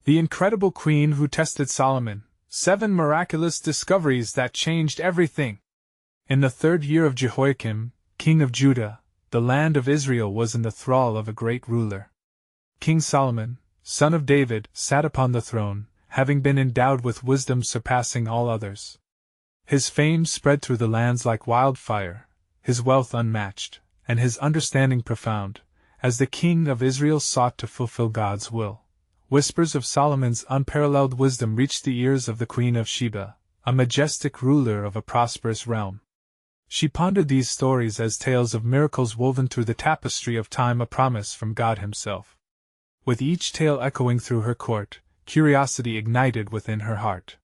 The incredible queen who tested Solomon, 7 miraculous discoveries that changed everything. In the 3rd year of Jehoiakim, king of Judah, the land of Israel was in the thrall of a great ruler. King Solomon, son of David, sat upon the throne, having been endowed with wisdom surpassing all others. His fame spread through the lands like wildfire, his wealth unmatched, and his understanding profound. As the king of Israel sought to fulfill God's will, whispers of Solomon's unparalleled wisdom reached the ears of the Queen of Sheba, a majestic ruler of a prosperous realm. She pondered these stories as tales of miracles woven through the tapestry of time, a promise from God Himself. With each tale echoing through her court, curiosity ignited within her heart.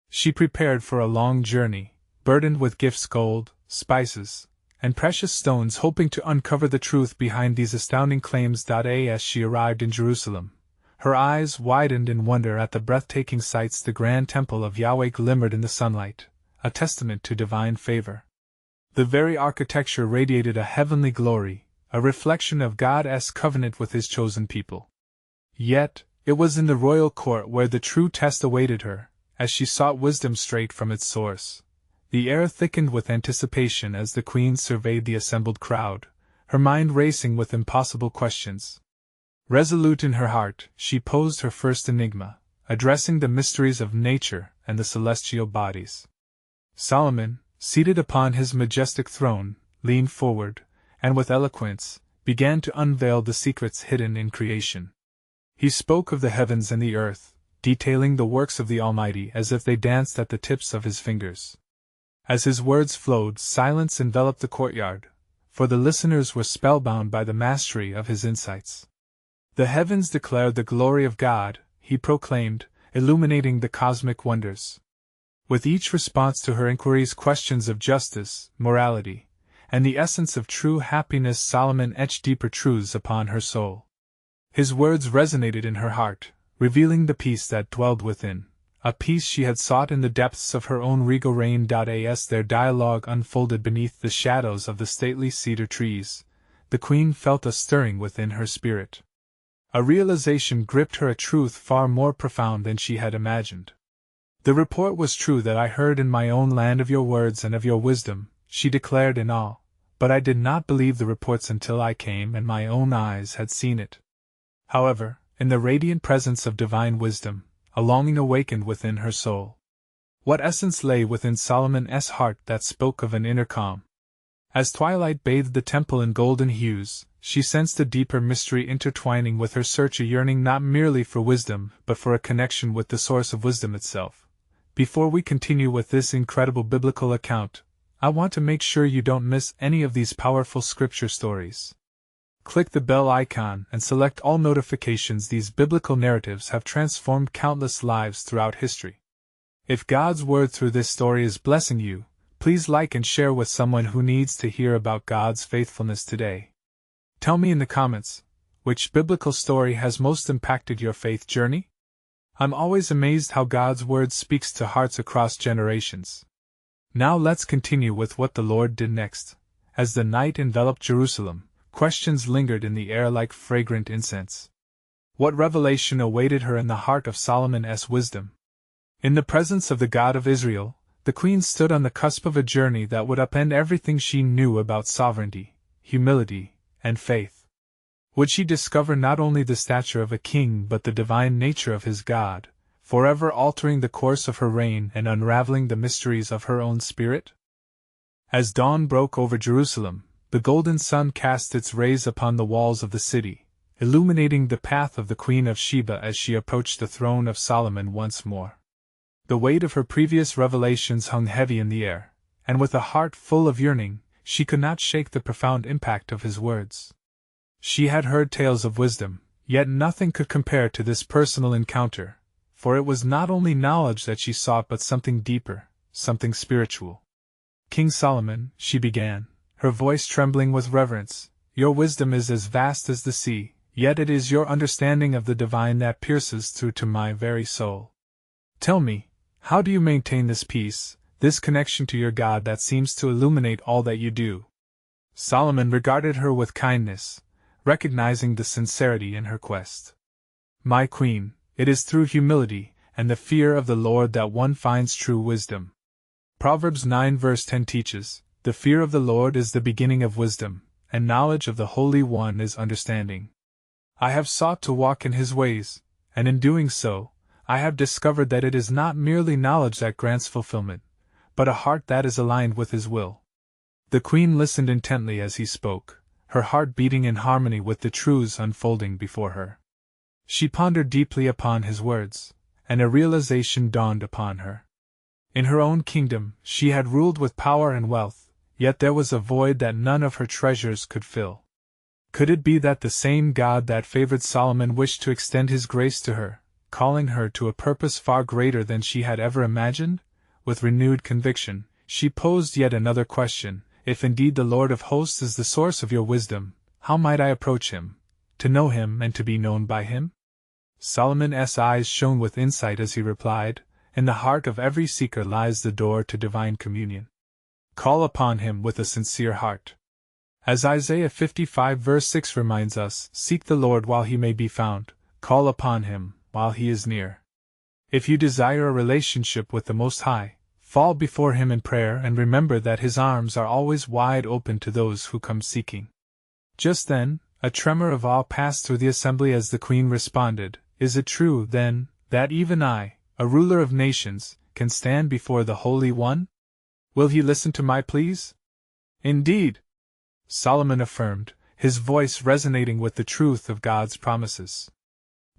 She prepared for a long journey, burdened with gifts, gold, spices, and precious stones, hoping to uncover the truth behind these astounding claims. As she arrived in Jerusalem, her eyes widened in wonder at the breathtaking sights. The grand temple of Yahweh glimmered in the sunlight, a testament to divine favor. The very architecture radiated a heavenly glory, a reflection of God's covenant with His chosen people. Yet, it was in the royal court where the true test awaited her, as she sought wisdom straight from its source. The air thickened with anticipation as the queen surveyed the assembled crowd, her mind racing with impossible questions. Resolute in her heart, she posed her first enigma, addressing the mysteries of nature and the celestial bodies. Solomon, seated upon his majestic throne, leaned forward, and with eloquence, began to unveil the secrets hidden in creation. He spoke of the heavens and the earth, detailing the works of the Almighty as if they danced at the tips of His fingers. As his words flowed, silence enveloped the courtyard, for the listeners were spellbound by the mastery of his insights. The heavens declared the glory of God, he proclaimed, illuminating the cosmic wonders. With each response to her inquiries, questions of justice, morality, and the essence of true happiness, Solomon etched deeper truths upon her soul. His words resonated in her heart, revealing the peace that dwelled within, a peace she had sought in the depths of her own regal reign. As their dialogue unfolded beneath the shadows of the stately cedar trees, the queen felt a stirring within her spirit. A realization gripped her, a truth far more profound than she had imagined. "The report was true that I heard in my own land of your words and of your wisdom," she declared in awe, "but I did not believe the reports until I came and my own eyes had seen it." However, in the radiant presence of divine wisdom, a longing awakened within her soul. What essence lay within Solomon's heart that spoke of an inner calm? As twilight bathed the temple in golden hues, she sensed a deeper mystery intertwining with her search, a yearning not merely for wisdom, but for a connection with the source of wisdom itself. Before we continue with this incredible biblical account, I want to make sure you don't miss any of these powerful scripture stories. Click the bell icon and select all notifications. These biblical narratives have transformed countless lives throughout history. If God's word through this story is blessing you, please like and share with someone who needs to hear about God's faithfulness today. Tell me in the comments, which biblical story has most impacted your faith journey? I'm always amazed how God's word speaks to hearts across generations. Now let's continue with what the Lord did next. As the night enveloped Jerusalem, questions lingered in the air like fragrant incense. What revelation awaited her in the heart of Solomon's wisdom? In the presence of the God of Israel, the queen stood on the cusp of a journey that would upend everything she knew about sovereignty, humility, and faith. Would she discover not only the stature of a king but the divine nature of his God, forever altering the course of her reign and unraveling the mysteries of her own spirit? As dawn broke over Jerusalem, the golden sun cast its rays upon the walls of the city, illuminating the path of the Queen of Sheba as she approached the throne of Solomon once more. The weight of her previous revelations hung heavy in the air, and with a heart full of yearning, she could not shake the profound impact of his words. She had heard tales of wisdom, yet nothing could compare to this personal encounter, for it was not only knowledge that she sought but something deeper, something spiritual. "King Solomon," she began, her voice trembling with reverence, "your wisdom is as vast as the sea, yet it is your understanding of the divine that pierces through to my very soul. Tell me, how do you maintain this peace, this connection to your God that seems to illuminate all that you do?" Solomon regarded her with kindness, recognizing the sincerity in her quest. "My queen, It is through humility and the fear of the Lord that one finds true wisdom. Proverbs 9 verse 10 teaches, "The fear of the Lord is the beginning of wisdom, and knowledge of the Holy One is understanding." I have sought to walk in His ways, and in doing so, I have discovered that it is not merely knowledge that grants fulfillment, but a heart that is aligned with His will. The Queen listened intently as he spoke, her heart beating in harmony with the truths unfolding before her. She pondered deeply upon his words, and a realization dawned upon her. In her own kingdom, she had ruled with power and wealth, yet there was a void that none of her treasures could fill. Could it be that the same God that favored Solomon wished to extend His grace to her, calling her to a purpose far greater than she had ever imagined? With renewed conviction, she posed yet another question: if indeed the Lord of hosts is the source of your wisdom, how might I approach Him, to know Him and to be known by Him? Solomon's eyes shone with insight as he replied, "In the heart of every seeker lies the door to divine communion. Call upon Him with a sincere heart." As Isaiah 55 verse 6 reminds us, "Seek the Lord while He may be found, call upon Him while He is near." If you desire a relationship with the Most High, fall before Him in prayer and remember that His arms are always wide open to those who come seeking. Just then, a tremor of awe passed through the assembly as the Queen responded, "Is it true, then, that even I, a ruler of nations, can stand before the Holy One? Will He listen to my pleas?" "Indeed," Solomon affirmed, his voice resonating with the truth of God's promises.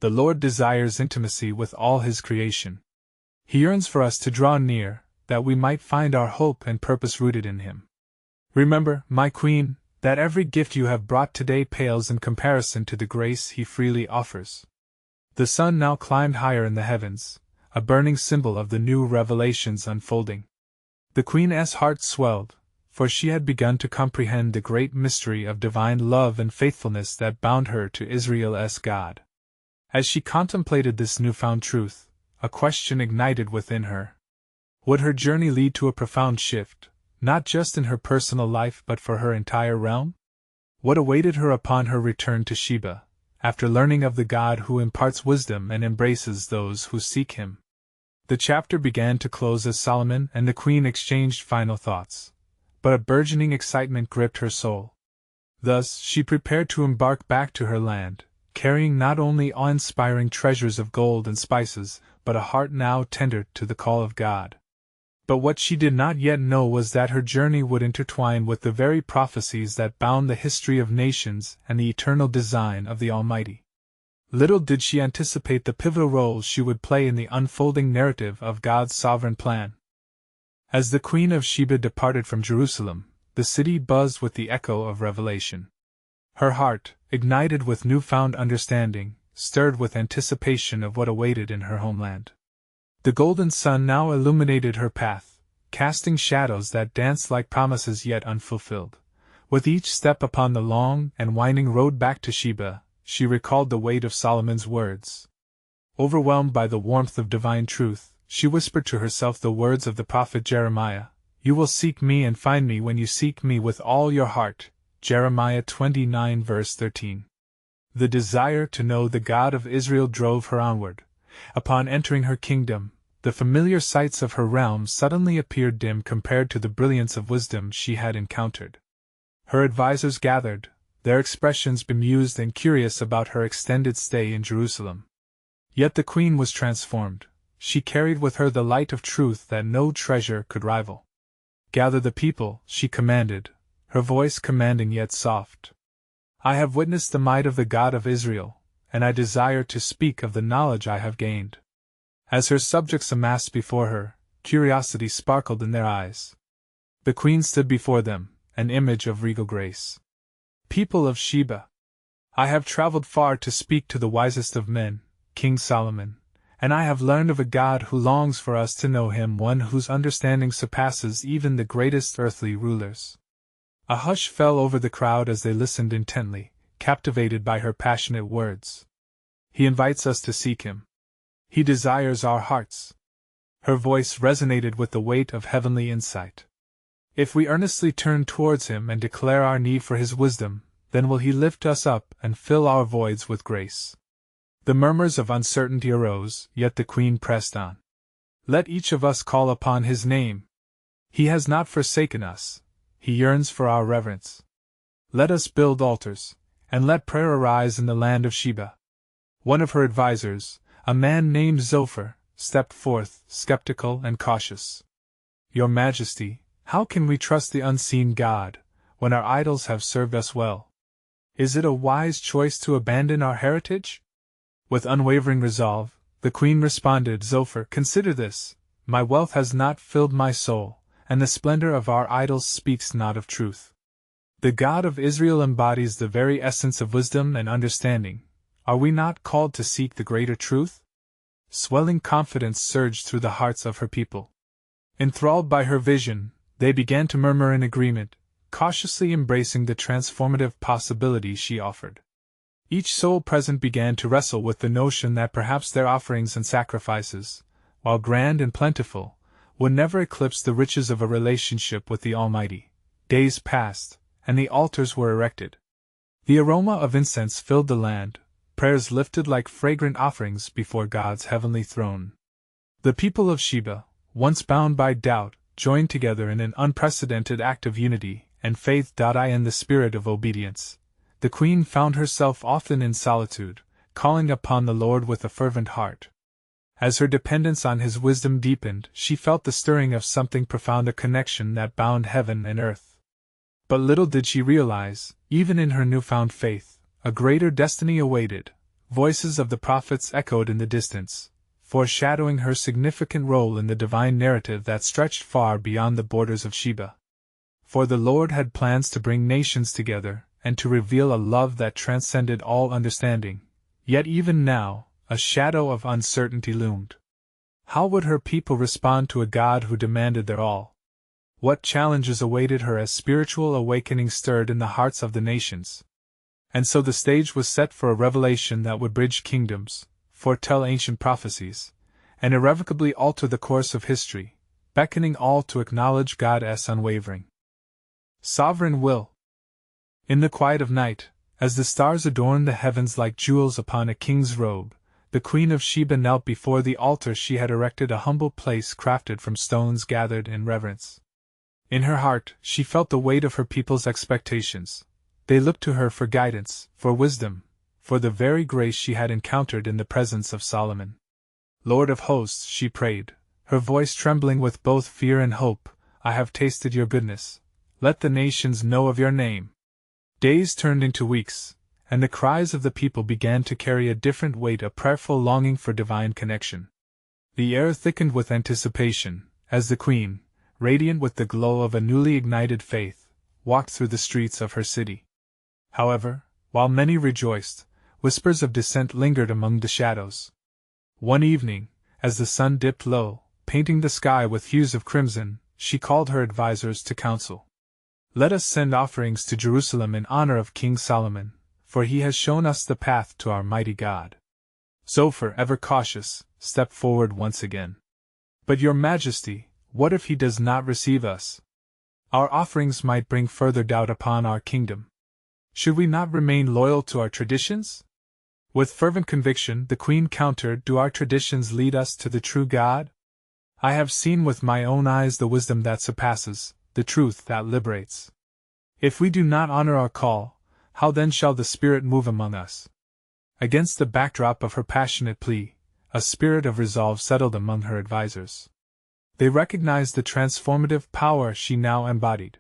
"The Lord desires intimacy with all His creation. He yearns for us to draw near, that we might find our hope and purpose rooted in Him. Remember, my Queen, that every gift you have brought today pales in comparison to the grace He freely offers." The sun now climbed higher in the heavens, a burning symbol of the new revelations unfolding. The Queen's heart swelled, for she had begun to comprehend the great mystery of divine love and faithfulness that bound her to Israel's God. As she contemplated this newfound truth, a question ignited within her. Would her journey lead to a profound shift, not just in her personal life but for her entire realm? What awaited her upon her return to Sheba, after learning of the God who imparts wisdom and embraces those who seek Him? The chapter began to close as Solomon and the Queen exchanged final thoughts, but a burgeoning excitement gripped her soul. Thus, she prepared to embark back to her land, carrying not only awe-inspiring treasures of gold and spices, but a heart now tender to the call of God. But what she did not yet know was that her journey would intertwine with the very prophecies that bound the history of nations and the eternal design of the Almighty. Little did she anticipate the pivotal role she would play in the unfolding narrative of God's sovereign plan. As the Queen of Sheba departed from Jerusalem, the city buzzed with the echo of revelation. Her heart, ignited with newfound understanding, stirred with anticipation of what awaited in her homeland. The golden sun now illuminated her path, casting shadows that danced like promises yet unfulfilled. With each step upon the long and winding road back to Sheba, she recalled the weight of Solomon's words. Overwhelmed by the warmth of divine truth, she whispered to herself the words of the prophet Jeremiah, "You will seek me and find me when you seek me with all your heart." Jeremiah 29 verse 13. The desire to know the God of Israel drove her onward. Upon entering her kingdom, the familiar sights of her realm suddenly appeared dim compared to the brilliance of wisdom she had encountered. Her advisors gathered, their expressions bemused and curious about her extended stay in Jerusalem. Yet the Queen was transformed. She carried with her the light of truth that no treasure could rival. "Gather the people," she commanded, her voice commanding yet soft. "I have witnessed the might of the God of Israel, and I desire to speak of the knowledge I have gained." As her subjects amassed before her, curiosity sparkled in their eyes. The Queen stood before them, an image of regal grace. "People of Sheba, I have traveled far to speak to the wisest of men, King Solomon, and I have learned of a God who longs for us to know Him, one whose understanding surpasses even the greatest earthly rulers." A hush fell over the crowd as they listened intently, captivated by her passionate words. "He invites us to seek Him. He desires our hearts." Her voice resonated with the weight of heavenly insight. "If we earnestly turn towards Him and declare our need for His wisdom, then will He lift us up and fill our voids with grace." The murmurs of uncertainty arose, yet the queen pressed on. Let each of us call upon his name. He has not forsaken us. He yearns for our reverence. Let us build altars, and let prayer arise in the land of Sheba. One of her advisers, a man named Zophar, stepped forth, skeptical and cautious. Your Majesty, how can we trust the unseen God, when our idols have served us well? Is it a wise choice to abandon our heritage? With unwavering resolve, the queen responded, Zophar, consider this. My wealth has not filled my soul, and the splendor of our idols speaks not of truth. The God of Israel embodies the very essence of wisdom and understanding. Are we not called to seek the greater truth? Swelling confidence surged through the hearts of her people. Enthralled by her vision, they began to murmur in agreement, cautiously embracing the transformative possibility she offered. Each soul present began to wrestle with the notion that perhaps their offerings and sacrifices, while grand and plentiful, would never eclipse the riches of a relationship with the Almighty. Days passed, and the altars were erected. The aroma of incense filled the land, prayers lifted like fragrant offerings before God's heavenly throne. The people of Sheba, once bound by doubt, joined together in an unprecedented act of unity and faith. In the spirit of obedience, the queen found herself often in solitude, calling upon the Lord with a fervent heart. As her dependence on His wisdom deepened, she felt the stirring of something profound, a connection that bound heaven and earth. But little did she realize, even in her newfound faith, a greater destiny awaited. Voices of the prophets echoed in the distance, foreshadowing her significant role in the divine narrative that stretched far beyond the borders of Sheba. For the Lord had plans to bring nations together, and to reveal a love that transcended all understanding. Yet even now, a shadow of uncertainty loomed. How would her people respond to a God who demanded their all? What challenges awaited her as spiritual awakening stirred in the hearts of the nations? And so the stage was set for a revelation that would bridge kingdoms, foretell ancient prophecies, and irrevocably alter the course of history, beckoning all to acknowledge God's unwavering sovereign will. In the quiet of night, as the stars adorned the heavens like jewels upon a king's robe, the Queen of Sheba knelt before the altar she had erected, a humble place crafted from stones gathered in reverence. In her heart, she felt the weight of her people's expectations. They looked to her for guidance, for wisdom, for the very grace she had encountered in the presence of Solomon. Lord of hosts, she prayed, her voice trembling with both fear and hope, I have tasted your goodness. Let the nations know of your name. Days turned into weeks, and the cries of the people began to carry a different weight, a prayerful longing for divine connection. The air thickened with anticipation, as the queen, radiant with the glow of a newly ignited faith, walked through the streets of her city. However, while many rejoiced, whispers of dissent lingered among the shadows. One evening, as the sun dipped low, painting the sky with hues of crimson, she called her advisers to council. Let us send offerings to Jerusalem in honor of King Solomon, for he has shown us the path to our mighty God. Zophar, ever cautious, stepped forward once again. But your Majesty, what if he does not receive us? Our offerings might bring further doubt upon our kingdom. Should we not remain loyal to our traditions? With fervent conviction, the queen countered, do our traditions lead us to the true God? I have seen with my own eyes the wisdom that surpasses, the truth that liberates. If we do not honor our call, how then shall the Spirit move among us? Against the backdrop of her passionate plea, a spirit of resolve settled among her advisers. They recognized the transformative power she now embodied.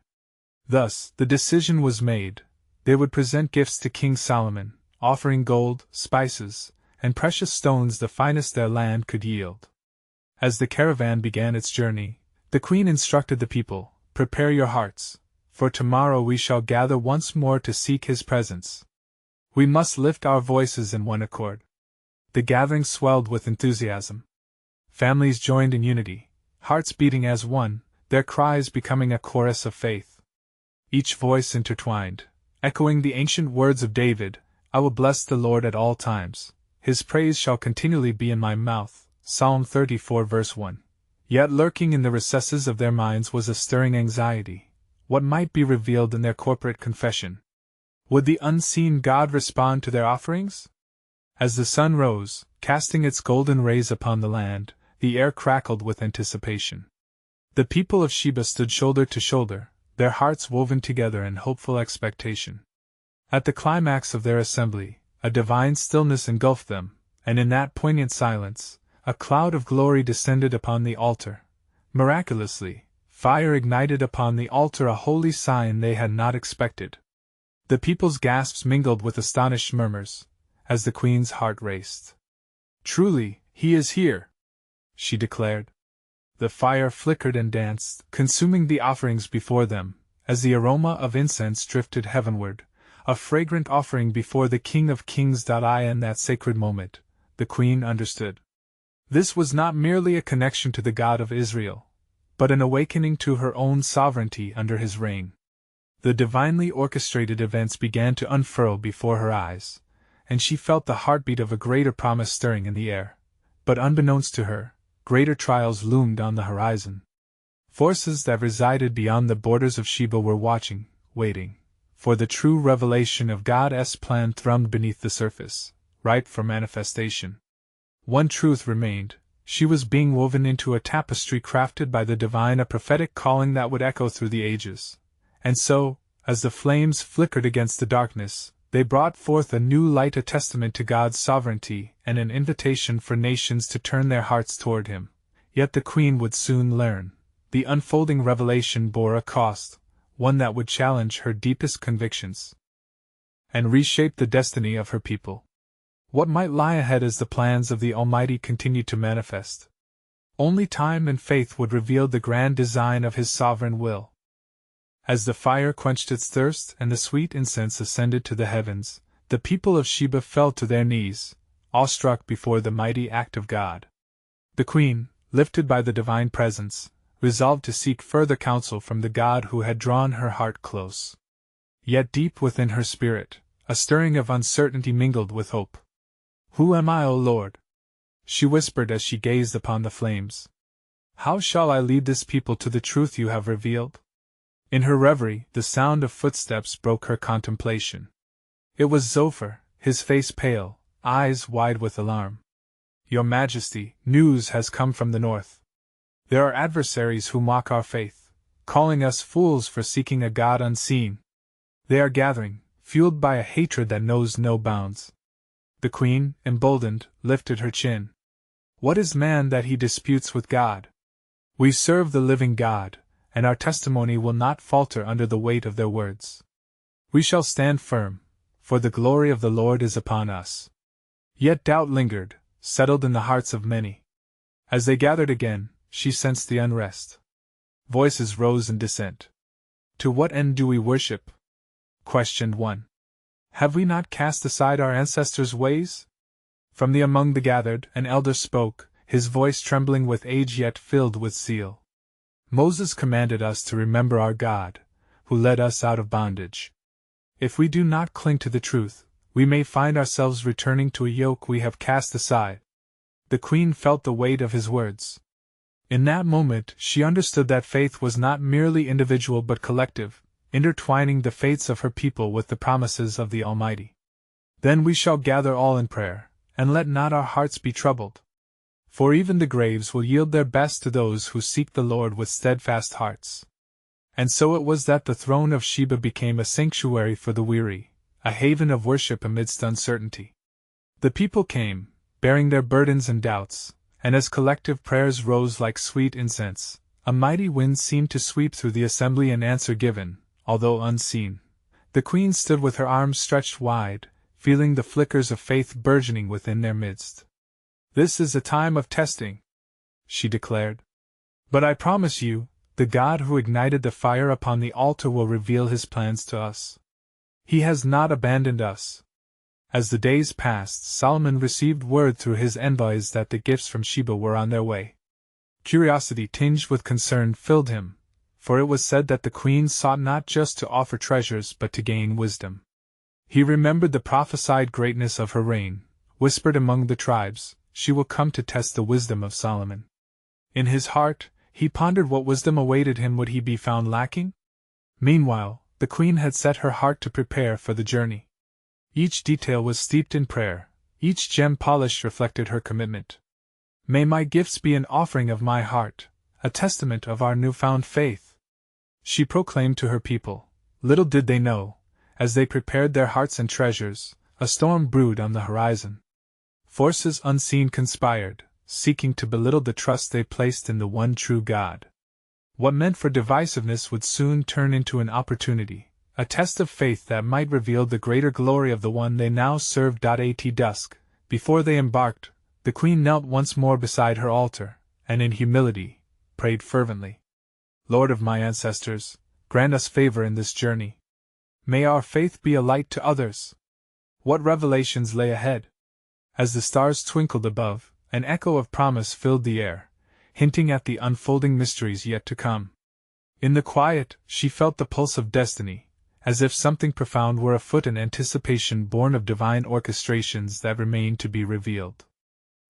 Thus, the decision was made. They would present gifts to King Solomon, offering gold, spices, and precious stones, the finest their land could yield. As the caravan began its journey, the queen instructed the people, prepare your hearts, for tomorrow we shall gather once more to seek his presence. We must lift our voices in one accord. The gathering swelled with enthusiasm. Families joined in unity, hearts beating as one, their cries becoming a chorus of faith. Each voice intertwined, echoing the ancient words of David, I will bless the Lord at all times, his praise shall continually be in my mouth, Psalm 34 verse 1. Yet lurking in the recesses of their minds was a stirring anxiety. What might be revealed in their corporate confession? Would the unseen God respond to their offerings? As the sun rose, casting its golden rays upon the land, the air crackled with anticipation. The people of Sheba stood shoulder to shoulder, their hearts woven together in hopeful expectation. At the climax of their assembly, a divine stillness engulfed them, and in that poignant silence, a cloud of glory descended upon the altar. Miraculously, fire ignited upon the altar, a holy sign they had not expected. The people's gasps mingled with astonished murmurs, as the queen's heart raced. "Truly, he is here," she declared. The fire flickered and danced, consuming the offerings before them, as the aroma of incense drifted heavenward, a fragrant offering before the King of Kings. In that sacred moment, the queen understood. This was not merely a connection to the God of Israel, but an awakening to her own sovereignty under his reign. The divinely orchestrated events began to unfurl before her eyes, and she felt the heartbeat of a greater promise stirring in the air. But unbeknownst to her, greater trials loomed on the horizon. Forces that resided beyond the borders of Sheba were watching, waiting, for the true revelation of God's plan thrummed beneath the surface, ripe for manifestation. One truth remained: she was being woven into a tapestry crafted by the divine, a prophetic calling that would echo through the ages. And so, as the flames flickered against the darkness, they brought forth a new light, a testament to God's sovereignty and an invitation for nations to turn their hearts toward Him. Yet the queen would soon learn. The unfolding revelation bore a cost, one that would challenge her deepest convictions and reshape the destiny of her people. What might lie ahead as the plans of the Almighty continued to manifest? Only time and faith would reveal the grand design of His sovereign will. As the fire quenched its thirst and the sweet incense ascended to the heavens, the people of Sheba fell to their knees, awestruck before the mighty act of God. The queen, lifted by the divine presence, resolved to seek further counsel from the God who had drawn her heart close. Yet deep within her spirit, a stirring of uncertainty mingled with hope. "Who am I, O Lord?" she whispered as she gazed upon the flames. "How shall I lead this people to the truth you have revealed?" In her reverie, the sound of footsteps broke her contemplation. It was Zophar, his face pale, eyes wide with alarm. "Your Majesty, news has come from the north. There are adversaries who mock our faith, calling us fools for seeking a God unseen. They are gathering, fueled by a hatred that knows no bounds." The queen, emboldened, lifted her chin. "What is man that he disputes with God? We serve the living God, and our testimony will not falter under the weight of their words. We shall stand firm, for the glory of the Lord is upon us." Yet doubt lingered, settled in the hearts of many. As they gathered again, she sensed the unrest. Voices rose in dissent. "To what end do we worship?" questioned one. "Have we not cast aside our ancestors' ways?" From among the gathered, an elder spoke, his voice trembling with age yet filled with zeal. "Moses commanded us to remember our God, who led us out of bondage. If we do not cling to the truth, we may find ourselves returning to a yoke we have cast aside." The queen felt the weight of his words. In that moment, she understood that faith was not merely individual but collective, intertwining the fates of her people with the promises of the Almighty. "Then we shall gather all in prayer, and let not our hearts be troubled. For even the graves will yield their best to those who seek the Lord with steadfast hearts." And so it was that the throne of Sheba became a sanctuary for the weary, a haven of worship amidst uncertainty. The people came, bearing their burdens and doubts, and as collective prayers rose like sweet incense, a mighty wind seemed to sweep through the assembly and answer given, although unseen. The queen stood with her arms stretched wide, feeling the flickers of faith burgeoning within their midst. "This is a time of testing," she declared. "But I promise you, the God who ignited the fire upon the altar will reveal His plans to us. He has not abandoned us." As the days passed, Solomon received word through his envoys that the gifts from Sheba were on their way. Curiosity tinged with concern filled him, for it was said that the queen sought not just to offer treasures but to gain wisdom. He remembered the prophesied greatness of her reign, whispered among the tribes, "She will come to test the wisdom of Solomon." In his heart, he pondered what wisdom awaited him. Would he be found lacking? Meanwhile, the queen had set her heart to prepare for the journey. Each detail was steeped in prayer, Each gem polished reflected her commitment. "May my gifts be an offering of my heart, a testament of our newfound faith," she proclaimed to her people. Little did they know, as they prepared their hearts and treasures, a storm brewed on the horizon. Forces unseen conspired, seeking to belittle the trust they placed in the one true God. What meant for divisiveness would soon turn into an opportunity, a test of faith that might reveal the greater glory of the one they now served. At dusk, before they embarked, the Queen knelt once more beside her altar, and in humility, prayed fervently. "Lord of my ancestors, grant us favor in this journey. May our faith be a light to others." What revelations lay ahead? As the stars twinkled above, an echo of promise filled the air, hinting at the unfolding mysteries yet to come. In the quiet, she felt the pulse of destiny, as if something profound were afoot, an anticipation born of divine orchestrations that remained to be revealed.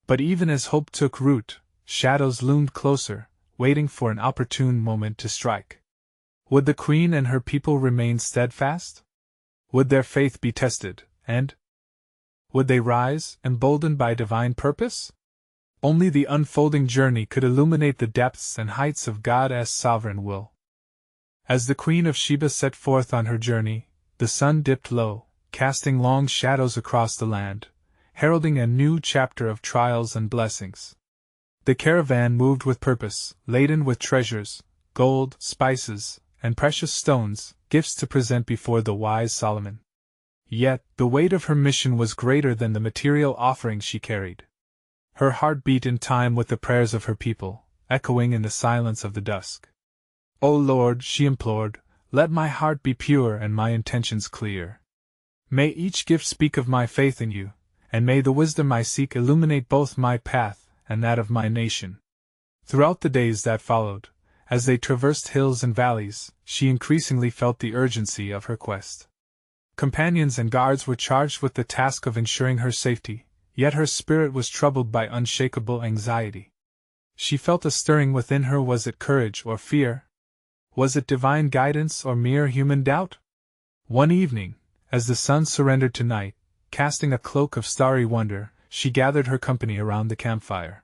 But even as hope took root, shadows loomed closer, waiting for an opportune moment to strike. Would the Queen and her people remain steadfast? Would their faith be tested, and would they rise, emboldened by divine purpose? Only the unfolding journey could illuminate the depths and heights of God's sovereign will. As the Queen of Sheba set forth on her journey, the sun dipped low, casting long shadows across the land, heralding a new chapter of trials and blessings. The caravan moved with purpose, laden with treasures, gold, spices, and precious stones, gifts to present before the wise Solomon. Yet, the weight of her mission was greater than the material offerings she carried. Her heart beat in time with the prayers of her people, echoing in the silence of the dusk. "O Lord," she implored, "let my heart be pure and my intentions clear. May each gift speak of my faith in you, and may the wisdom I seek illuminate both my path and that of my nation." Throughout the days that followed, as they traversed hills and valleys, she increasingly felt the urgency of her quest. Companions and guards were charged with the task of ensuring her safety, yet her spirit was troubled by unshakable anxiety. She felt a stirring within her. Was it courage or fear? Was it divine guidance or mere human doubt? One evening, as the sun surrendered to night, casting a cloak of starry wonder, she gathered her company around the campfire.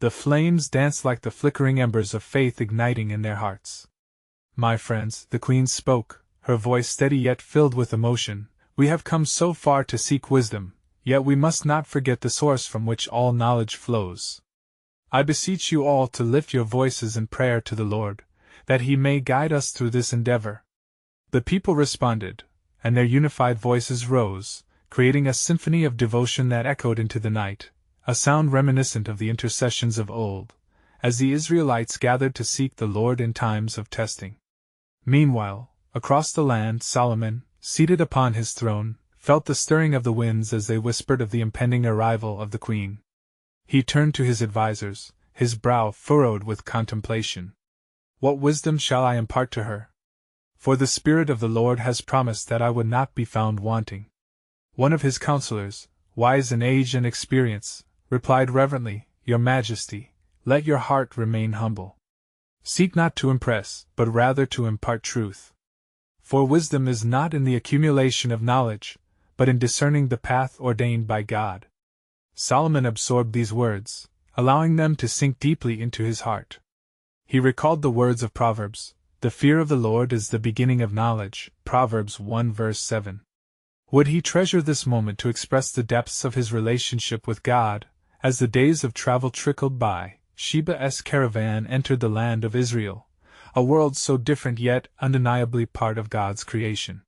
The flames danced like the flickering embers of faith igniting in their hearts. "My friends," the Queen spoke, her voice steady yet filled with emotion, "we have come so far to seek wisdom, yet we must not forget the source from which all knowledge flows. I beseech you all to lift your voices in prayer to the Lord, that He may guide us through this endeavor." The people responded, and their unified voices rose, creating a symphony of devotion that echoed into the night, a sound reminiscent of the intercessions of old, as the Israelites gathered to seek the Lord in times of testing. Meanwhile, across the land, Solomon, seated upon his throne, felt the stirring of the winds as they whispered of the impending arrival of the Queen. He turned to his advisers, his brow furrowed with contemplation. "What wisdom shall I impart to her? For the Spirit of the Lord has promised that I would not be found wanting." One of his counselors, wise in age and experience, replied reverently, "Your Majesty, let your heart remain humble. Seek not to impress, but rather to impart truth. For wisdom is not in the accumulation of knowledge, but in discerning the path ordained by God." Solomon absorbed these words, allowing them to sink deeply into his heart. He recalled the words of Proverbs, "The fear of the Lord is the beginning of knowledge," Proverbs 1 verse 7. Would he treasure this moment to express the depths of his relationship with God? As the days of travel trickled by, Sheba's caravan entered the land of Israel, a world so different yet undeniably part of God's creation.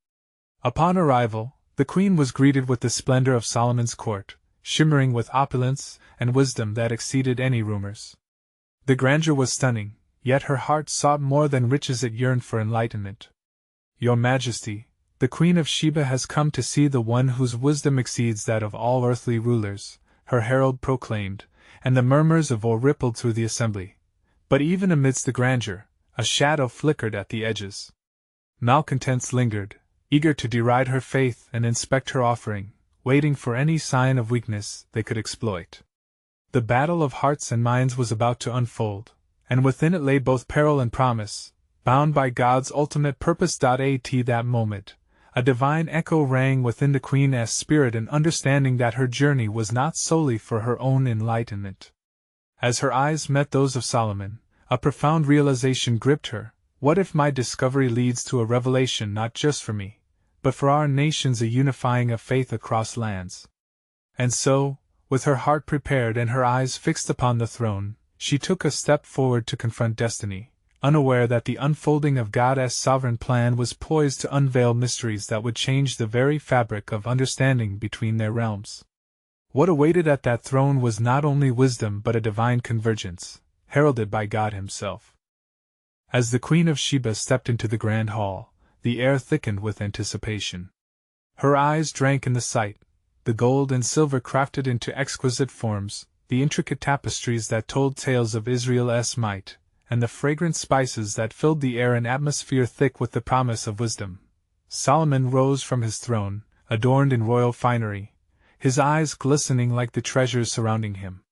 Upon arrival, the Queen was greeted with the splendor of Solomon's court, shimmering with opulence and wisdom that exceeded any rumors. The grandeur was stunning, yet her heart sought more than riches, it yearned for enlightenment. "Your Majesty, the Queen of Sheba has come to see the one whose wisdom exceeds that of all earthly rulers," her herald proclaimed, and the murmurs of awe rippled through the assembly. But even amidst the grandeur, a shadow flickered at the edges. Malcontents lingered, eager to deride her faith and inspect her offering, waiting for any sign of weakness they could exploit. The battle of hearts and minds was about to unfold, and within it lay both peril and promise, bound by God's ultimate purpose. At that moment, A divine echo rang within the Queen's spirit, an understanding that her journey was not solely for her own enlightenment. As her eyes met those of Solomon, a profound realization gripped her. What if my discovery leads to a revelation not just for me, but for our nations, a unifying of faith across lands? And so, with her heart prepared and her eyes fixed upon the throne, she took a step forward to confront destiny, unaware that the unfolding of God's sovereign plan was poised to unveil mysteries that would change the very fabric of understanding between their realms. What awaited at that throne was not only wisdom but a divine convergence, heralded by God Himself. As the Queen of Sheba stepped into the grand hall, the air thickened with anticipation. Her eyes drank in the sight, the gold and silver crafted into exquisite forms, the intricate tapestries that told tales of Israel's might, and the fragrant spices that filled the air, an atmosphere thick with the promise of wisdom. Solomon rose from his throne, adorned in royal finery, his eyes glistening like the treasures surrounding him.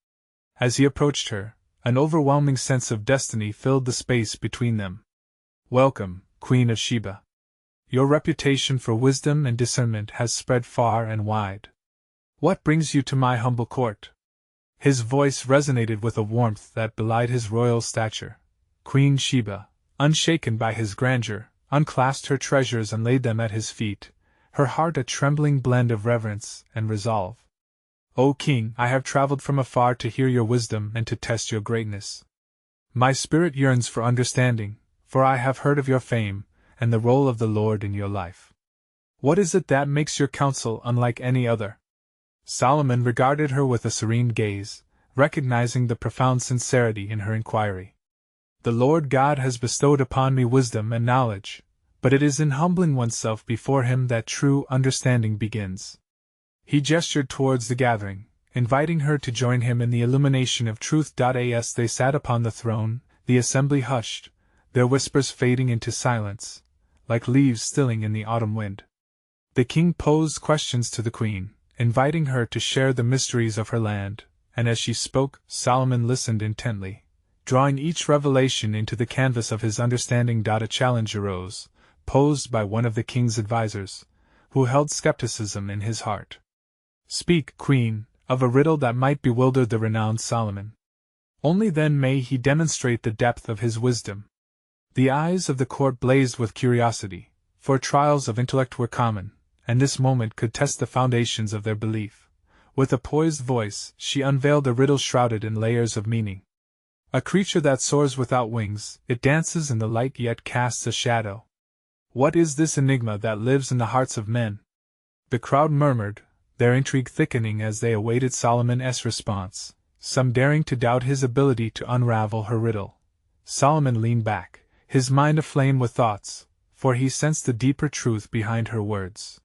As he approached her, an overwhelming sense of destiny filled the space between them. "Welcome, Queen of Sheba. Your reputation for wisdom and discernment has spread far and wide. What brings you to my humble court?" His voice resonated with a warmth that belied his royal stature. Queen Sheba, unshaken by his grandeur, unclasped her treasures and laid them at his feet, her heart a trembling blend of reverence and resolve. "O King, I have traveled from afar to hear your wisdom and to test your greatness. My spirit yearns for understanding, for I have heard of your fame and the role of the Lord in your life. What is it that makes your counsel unlike any other?" Solomon regarded her with a serene gaze, recognizing the profound sincerity in her inquiry. "The Lord God has bestowed upon me wisdom and knowledge, but it is in humbling oneself before Him that true understanding begins." He gestured towards the gathering, inviting her to join him in the illumination of truth. As they sat upon the throne, the assembly hushed, their whispers fading into silence, like leaves stilling in the autumn wind. The king posed questions to the queen, inviting her to share the mysteries of her land, and as she spoke, Solomon listened intently, drawing each revelation into the canvas of his understanding. A challenge arose, posed by one of the king's advisers, who held skepticism in his heart. "Speak, Queen, of a riddle that might bewilder the renowned Solomon. Only then may he demonstrate the depth of his wisdom." The eyes of the court blazed with curiosity, for trials of intellect were common, and this moment could test the foundations of their belief. With a poised voice, she unveiled a riddle shrouded in layers of meaning. "A creature that soars without wings, it dances in the light yet casts a shadow. What is this enigma that lives in the hearts of men?" The crowd murmured, their intrigue thickening as they awaited Solomon's response, some daring to doubt his ability to unravel her riddle. Solomon leaned back, his mind aflame with thoughts, for he sensed the deeper truth behind her words.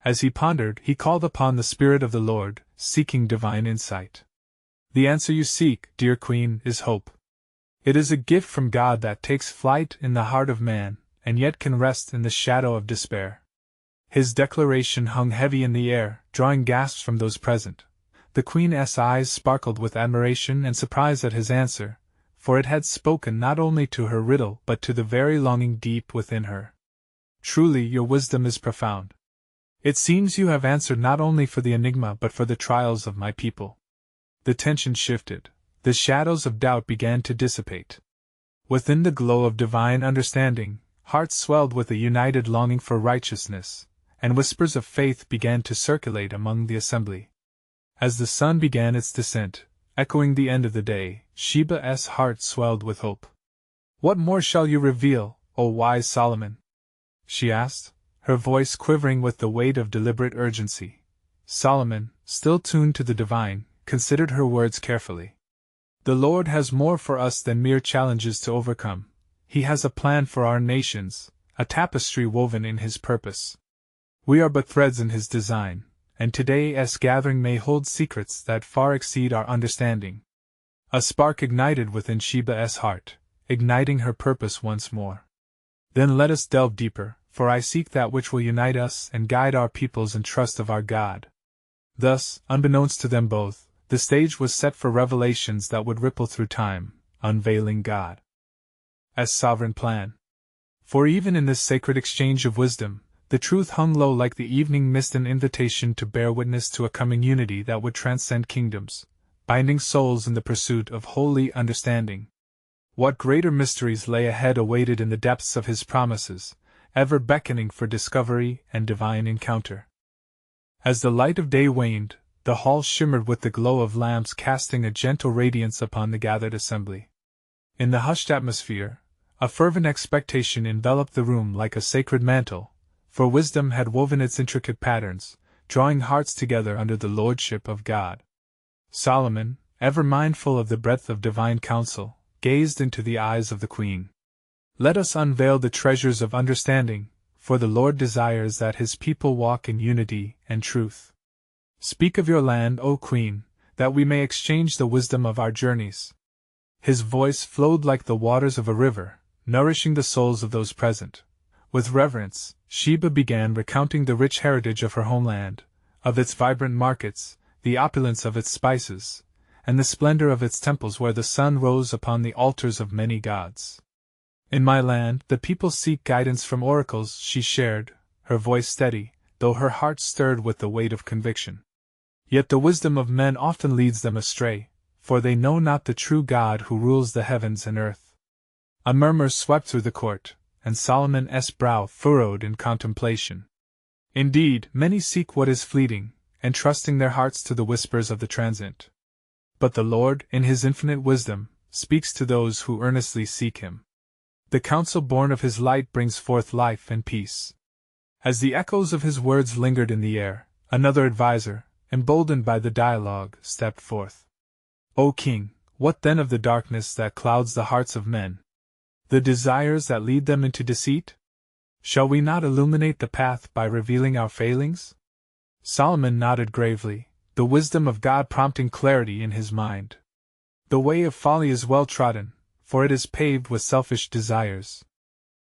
As he pondered, he called upon the Spirit of the Lord, seeking divine insight. "The answer you seek, dear Queen, is hope. It is a gift from God that takes flight in the heart of man, and yet can rest in the shadow of despair." His declaration hung heavy in the air, drawing gasps from those present. The Queen's eyes sparkled with admiration and surprise at his answer, for it had spoken not only to her riddle but to the very longing deep within her. "Truly, your wisdom is profound. It seems you have answered not only for the enigma but for the trials of my people." The tension shifted, the shadows of doubt began to dissipate. Within the glow of divine understanding, hearts swelled with a united longing for righteousness, and whispers of faith began to circulate among the assembly. As the sun began its descent, echoing the end of the day, Sheba's heart swelled with hope. "What more shall you reveal, O wise Solomon?" she asked, her voice quivering with the weight of deliberate urgency. Solomon, still tuned to the divine, considered her words carefully. "The Lord has more for us than mere challenges to overcome. He has a plan for our nations, a tapestry woven in His purpose. We are but threads in His design, and today's gathering may hold secrets that far exceed our understanding." A spark ignited within Sheba's heart, igniting her purpose once more. "Then let us delve deeper, for I seek that which will unite us and guide our peoples in trust of our God." Thus, unbeknownst to them both, the stage was set for revelations that would ripple through time, unveiling God's sovereign plan. For even in this sacred exchange of wisdom, The truth hung low like the evening mist, an invitation to bear witness to a coming unity that would transcend kingdoms, binding souls in the pursuit of holy understanding. What greater mysteries lay ahead awaited in the depths of his promises, ever beckoning for discovery and divine encounter. As the light of day waned, the hall shimmered with the glow of lamps, casting a gentle radiance upon the gathered assembly. In the hushed atmosphere, a fervent expectation enveloped the room like a sacred mantle, for wisdom had woven its intricate patterns, drawing hearts together under the lordship of God. Solomon, ever mindful of the breadth of divine counsel, gazed into the eyes of the queen. Let us unveil the treasures of understanding, for the Lord desires that his people walk in unity and truth. Speak of your land, O Queen, that we may exchange the wisdom of our journeys. His voice flowed like the waters of a river, nourishing the souls of those present. With reverence, Sheba began recounting the rich heritage of her homeland, of its vibrant markets, the opulence of its spices, and the splendor of its temples where the sun rose upon the altars of many gods. In my land, the people seek guidance from oracles, she shared, her voice steady, though her heart stirred with the weight of conviction. Yet the wisdom of men often leads them astray, for they know not the true God who rules the heavens and earth. A murmur swept through the court, and Solomon's brow furrowed in contemplation. Indeed, many seek what is fleeting, entrusting their hearts to the whispers of the transient. But the Lord, in his infinite wisdom, speaks to those who earnestly seek him. The counsel born of his light brings forth life and peace. As the echoes of his words lingered in the air, another adviser, emboldened by the dialogue, stepped forth. O King, what then of the darkness that clouds the hearts of men? The desires that lead them into deceit? Shall we not illuminate the path by revealing our failings? Solomon nodded gravely, the wisdom of God prompting clarity in his mind. The way of folly is well trodden, for it is paved with selfish desires.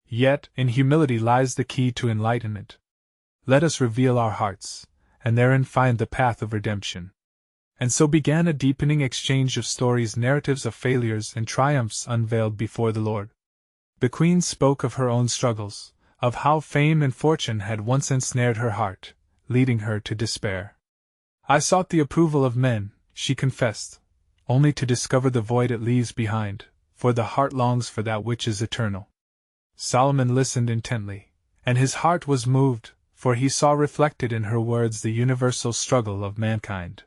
Yet, in humility lies the key to enlightenment. Let us reveal our hearts, and therein find the path of redemption. And so began a deepening exchange of stories, narratives of failures and triumphs unveiled before the Lord. The queen spoke of her own struggles, of how fame and fortune had once ensnared her heart, leading her to despair. I sought the approval of men, she confessed, only to discover the void it leaves behind, for the heart longs for that which is eternal. Solomon listened intently, and his heart was moved, for he saw reflected in her words the universal struggle of mankind.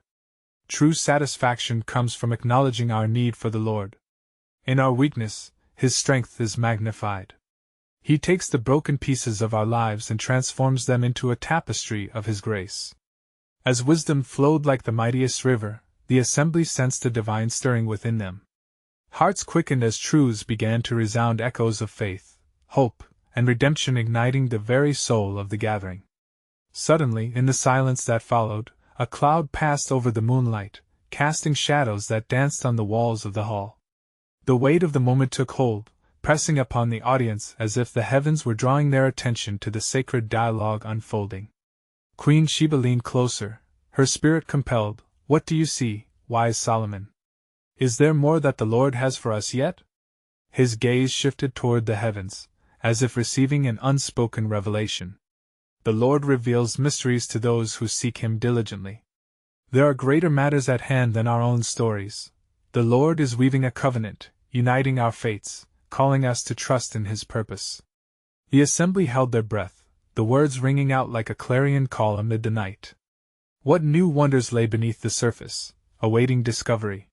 True satisfaction comes from acknowledging our need for the Lord. In our weakness, his strength is magnified. He takes the broken pieces of our lives and transforms them into a tapestry of his grace. As wisdom flowed like the mightiest river, the assembly sensed a divine stirring within them. Hearts quickened as truths began to resound, echoes of faith, hope, and redemption igniting the very soul of the gathering. Suddenly, in the silence that followed, a cloud passed over the moonlight, casting shadows that danced on the walls of the hall. The weight of the moment took hold, pressing upon the audience as if the heavens were drawing their attention to the sacred dialogue unfolding. Queen Sheba leaned closer, her spirit compelled. What do you see, wise Solomon? Is there more that the Lord has for us yet? His gaze shifted toward the heavens, as if receiving an unspoken revelation. The Lord reveals mysteries to those who seek him diligently. There are greater matters at hand than our own stories. The Lord is weaving a covenant, uniting our fates, calling us to trust in his purpose. The assembly held their breath, the words ringing out like a clarion call amid the night. What new wonders lay beneath the surface, awaiting discovery?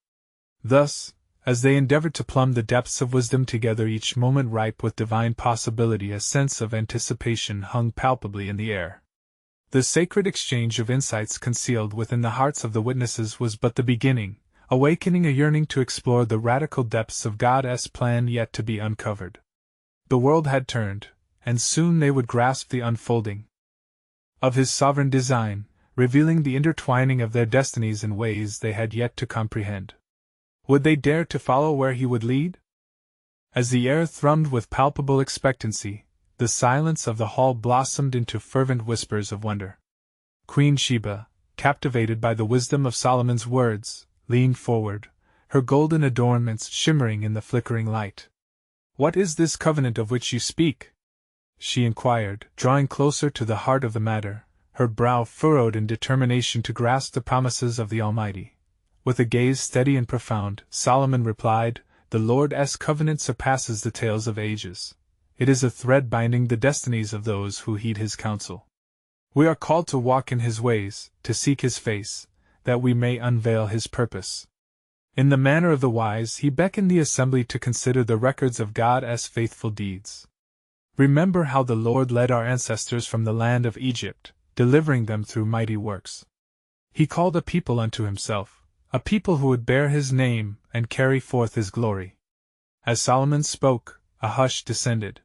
Thus, as they endeavored to plumb the depths of wisdom together, each moment ripe with divine possibility, a sense of anticipation hung palpably in the air. The sacred exchange of insights concealed within the hearts of the witnesses was but the beginning, awakening a yearning to explore the radical depths of God's plan yet to be uncovered. The world had turned, and soon they would grasp the unfolding of his sovereign design, revealing the intertwining of their destinies in ways they had yet to comprehend. Would they dare to follow where he would lead? As the air thrummed with palpable expectancy, the silence of the hall blossomed into fervent whispers of wonder. Queen Sheba, captivated by the wisdom of Solomon's words, leaned forward, her golden adornments shimmering in the flickering light. What is this covenant of which you speak? she inquired, drawing closer to the heart of the matter, her brow furrowed in determination to grasp the promises of the Almighty. With a gaze steady and profound, Solomon replied, "The Lord's covenant surpasses the tales of ages. It is a thread binding the destinies of those who heed his counsel. We are called to walk in his ways, to seek his face, that we may unveil his purpose." In the manner of the wise, he beckoned the assembly to consider the records of God's faithful deeds. "Remember how the Lord led our ancestors from the land of Egypt, delivering them through mighty works. He called a people unto himself, a people who would bear his name and carry forth his glory." As Solomon spoke, a hush descended.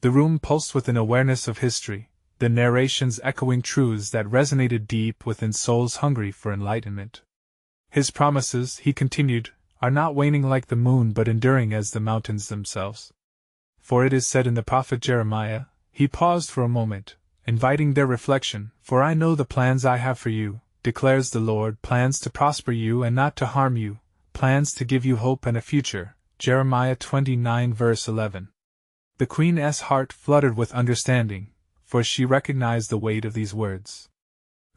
The room pulsed with an awareness of history, the narrations echoing truths that resonated deep within souls hungry for enlightenment. "His promises," he continued, "are not waning like the moon but enduring as the mountains themselves. For it is said in the prophet Jeremiah," he paused for a moment, inviting their reflection, "For I know the plans I have for you, declares the Lord, plans to prosper you and not to harm you, plans to give you hope and a future." Jeremiah 29 verse 11. The Queen's heart fluttered with understanding, for she recognized the weight of these words.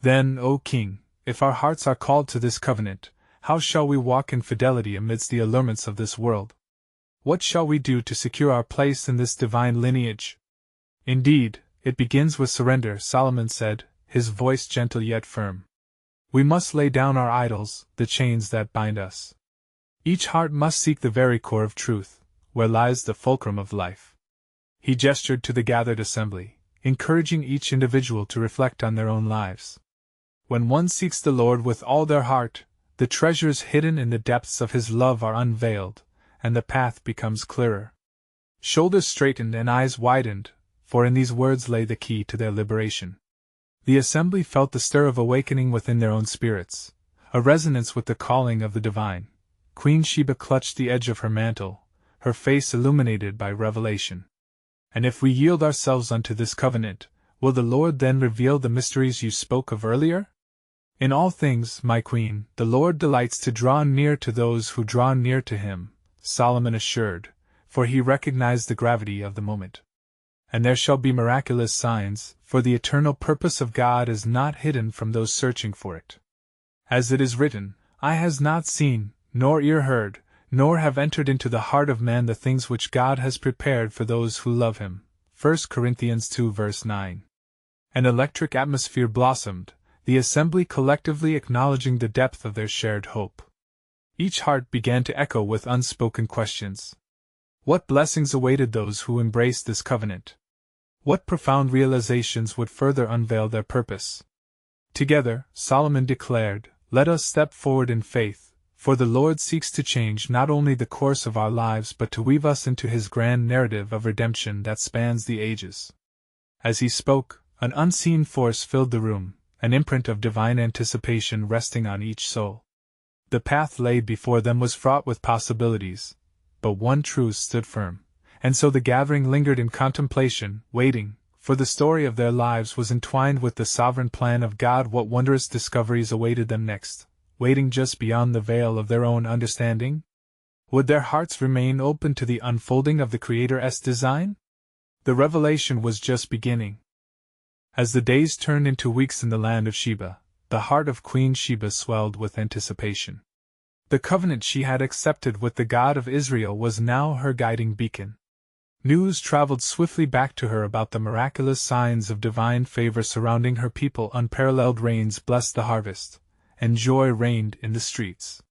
"Then, O King, if our hearts are called to this covenant, how shall we walk in fidelity amidst the allurements of this world? What shall we do to secure our place in this divine lineage?" "Indeed, it begins with surrender," Solomon said, his voice gentle yet firm. "We must lay down our idols, the chains that bind us. Each heart must seek the very core of truth, where lies the fulcrum of life." He gestured to the gathered assembly, encouraging each individual to reflect on their own lives. When one seeks the Lord with all their heart, the treasures hidden in the depths of his love are unveiled, and the path becomes clearer. Shoulders straightened and eyes widened, for in these words lay the key to their liberation. The assembly felt the stir of awakening within their own spirits, a resonance with the calling of the divine. Queen Sheba clutched the edge of her mantle, her face illuminated by revelation. "And if we yield ourselves unto this covenant, will the Lord then reveal the mysteries you spoke of earlier?" "In all things, my queen, the Lord delights to draw near to those who draw near to him," Solomon assured, for he recognized the gravity of the moment. "And there shall be miraculous signs, for the eternal purpose of God is not hidden from those searching for it. As it is written, eye has not seen, nor ear heard, nor have entered into the heart of man the things which God has prepared for those who love him." 1 Corinthians 2 verse 9. An electric atmosphere blossomed, the assembly collectively acknowledging the depth of their shared hope. Each heart began to echo with unspoken questions. What blessings awaited those who embraced this covenant? What profound realizations would further unveil their purpose? Together, Solomon declared, "Let us step forward in faith, for the Lord seeks to change not only the course of our lives but to weave us into his grand narrative of redemption that spans the ages." As he spoke, an unseen force filled the room, an imprint of divine anticipation resting on each soul. The path laid before them was fraught with possibilities, but one truth stood firm, and so the gathering lingered in contemplation, waiting, for the story of their lives was entwined with the sovereign plan of God. What wondrous discoveries awaited them next? Waiting just beyond the veil of their own understanding? Would their hearts remain open to the unfolding of the Creator's design? The revelation was just beginning. As the days turned into weeks in the land of Sheba, the heart of Queen Sheba swelled with anticipation. The covenant she had accepted with the God of Israel was now her guiding beacon. News traveled swiftly back to her about the miraculous signs of divine favor surrounding her people. Unparalleled rains blessed the harvest, and joy reigned in the streets.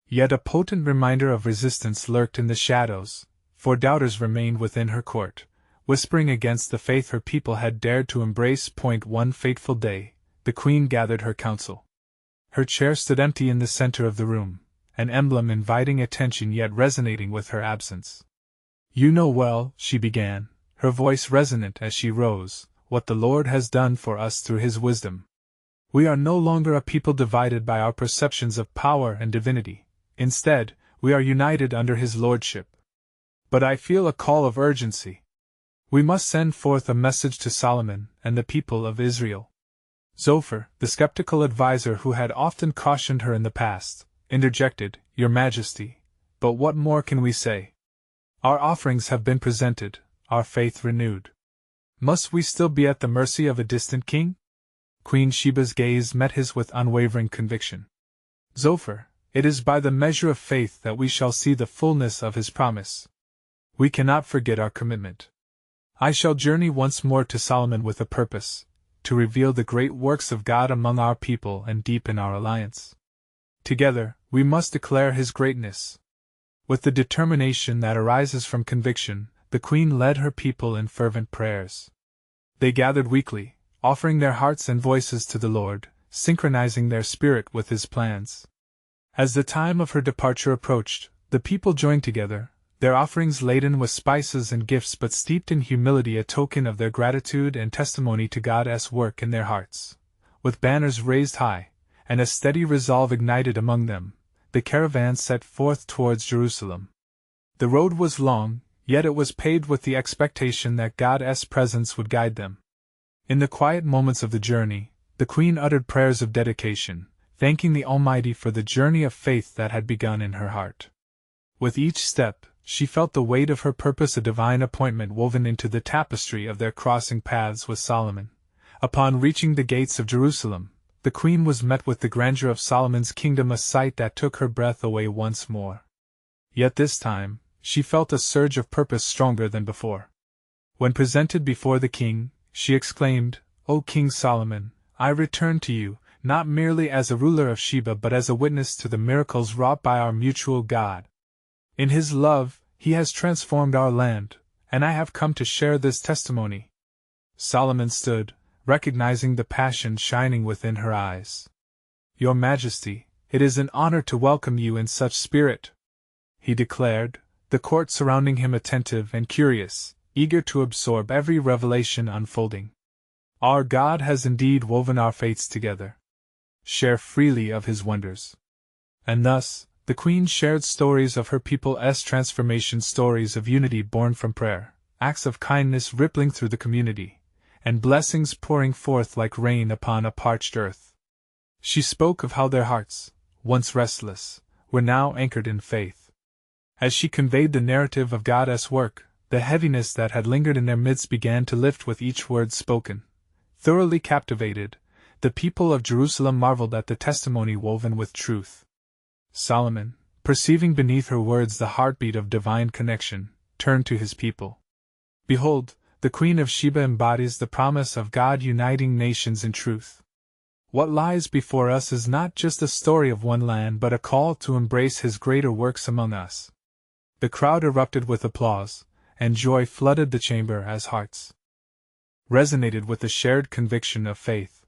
Yet a potent reminder of resistance lurked in the shadows, for doubters remained within her court, whispering against the faith her people had dared to embrace. One fateful day, the queen gathered her council. Her chair stood empty in the center of the room, an emblem inviting attention yet resonating with her absence. "You know well," she began, her voice resonant as she rose, "what the Lord has done for us through his wisdom. We are no longer a people divided by our perceptions of power and divinity. Instead, we are united under his lordship. But I feel a call of urgency. We must send forth a message to Solomon and the people of Israel." Zophar, the skeptical adviser who had often cautioned her in the past, interjected, "Your Majesty, but what more can we say? Our offerings have been presented, our faith renewed. Must we still be at the mercy of a distant king? Queen Sheba's gaze met his with unwavering conviction. Zophar, it is by the measure of faith that we shall see the fullness of his promise. We cannot forget our commitment. I shall journey once more to Solomon with a purpose, to reveal the great works of God among our people and deepen our alliance. Together, we must declare his greatness. With the determination that arises from conviction, the queen led her people in fervent prayers. They gathered weekly, offering their hearts and voices to the Lord, synchronizing their spirit with his plans. As the time of her departure approached, the people joined together, their offerings laden with spices and gifts but steeped in humility, a token of their gratitude and testimony to God's work in their hearts. With banners raised high, and a steady resolve ignited among them, the caravan set forth towards Jerusalem. The road was long, yet it was paved with the expectation that God's presence would guide them. In the quiet moments of the journey, the queen uttered prayers of dedication, thanking the Almighty for the journey of faith that had begun in her heart. With each step, she felt the weight of her purpose, a divine appointment woven into the tapestry of their crossing paths with Solomon. Upon reaching the gates of Jerusalem, the queen was met with the grandeur of Solomon's kingdom, a sight that took her breath away once more. Yet this time, she felt a surge of purpose stronger than before. When presented before the king, she exclaimed, "O King Solomon, I return to you, not merely as a ruler of Sheba but as a witness to the miracles wrought by our mutual God. In his love, he has transformed our land, and I have come to share this testimony." Solomon stood, recognizing the passion shining within her eyes. "Your Majesty, it is an honor to welcome you in such spirit," he declared, the court surrounding him attentive and curious, eager to absorb every revelation unfolding. "Our God has indeed woven our fates together. Share freely of his wonders." And thus, the queen shared stories of her people's transformation, stories of unity born from prayer, acts of kindness rippling through the community, and blessings pouring forth like rain upon a parched earth. She spoke of how their hearts, once restless, were now anchored in faith. As she conveyed the narrative of God's work, the heaviness that had lingered in their midst began to lift with each word spoken. Thoroughly captivated, the people of Jerusalem marveled at the testimony woven with truth. Solomon, perceiving beneath her words the heartbeat of divine connection, turned to his people. "Behold, the Queen of Sheba embodies the promise of God uniting nations in truth. What lies before us is not just a story of one land but a call to embrace his greater works among us." The crowd erupted with applause, and joy flooded the chamber as hearts resonated with the shared conviction of faith.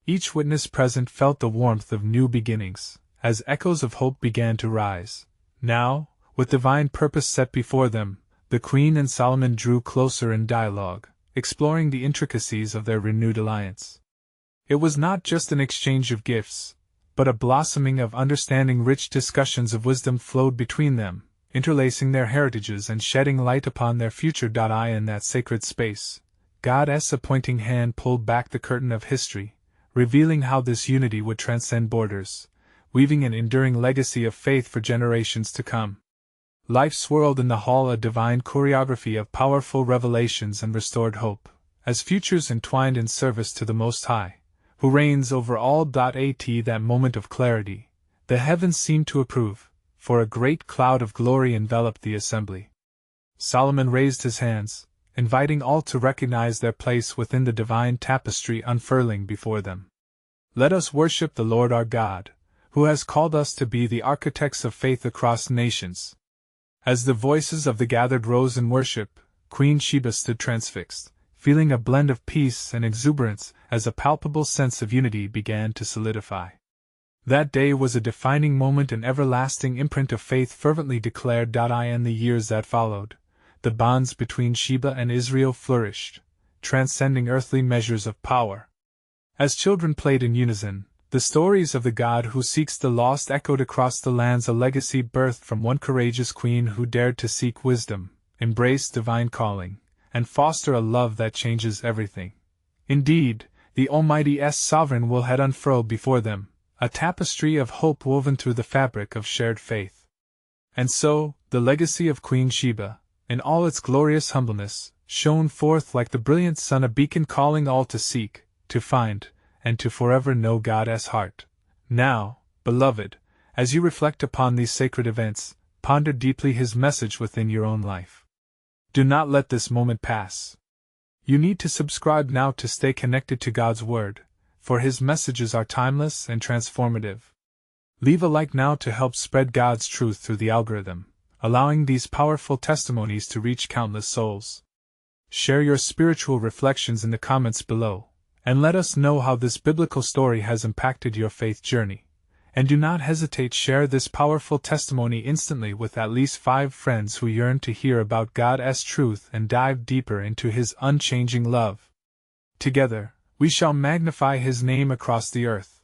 Each witness present felt the warmth of new beginnings, as echoes of hope began to rise. Now, with divine purpose set before them, the Queen and Solomon drew closer in dialogue, exploring the intricacies of their renewed alliance. It was not just an exchange of gifts, but a blossoming of understanding. Rich discussions of wisdom flowed between them, interlacing their heritages and shedding light upon their future. In that sacred space, God's appointing hand pulled back the curtain of history, revealing how this unity would transcend borders, weaving an enduring legacy of faith for generations to come. Life swirled in the hall, a divine choreography of powerful revelations and restored hope, as futures entwined in service to the Most High, who reigns over all. At that moment of clarity, the heavens seemed to approve, for a great cloud of glory enveloped the assembly. Solomon raised his hands, inviting all to recognize their place within the divine tapestry unfurling before them. "Let us worship the Lord our God, who has called us to be the architects of faith across nations." As the voices of the gathered rose in worship, Queen Sheba stood transfixed, feeling a blend of peace and exuberance as a palpable sense of unity began to solidify. That day was a defining moment, an everlasting imprint of faith fervently declared. In the years that followed, the bonds between Sheba and Israel flourished, transcending earthly measures of power. As children played in unison, the stories of the God who seeks the lost echoed across the lands, a legacy birthed from one courageous queen who dared to seek wisdom, embrace divine calling, and foster a love that changes everything. Indeed, the Almighty's sovereign will had unfurled before them a tapestry of hope woven through the fabric of shared faith. And so, the legacy of Queen Sheba, in all its glorious humbleness, shone forth like the brilliant sun, a beacon calling all to seek, to find, and to forever know God's heart. Now, beloved, as you reflect upon these sacred events, ponder deeply His message within your own life. Do not let this moment pass. You need to subscribe now to stay connected to God's Word, for His messages are timeless and transformative. Leave a like now to help spread God's truth through the algorithm, allowing these powerful testimonies to reach countless souls. Share your spiritual reflections in the comments below, and let us know how this biblical story has impacted your faith journey. And do not hesitate, share this powerful testimony instantly with at least 5 friends who yearn to hear about God's truth and dive deeper into His unchanging love. Together, we shall magnify His name across the earth.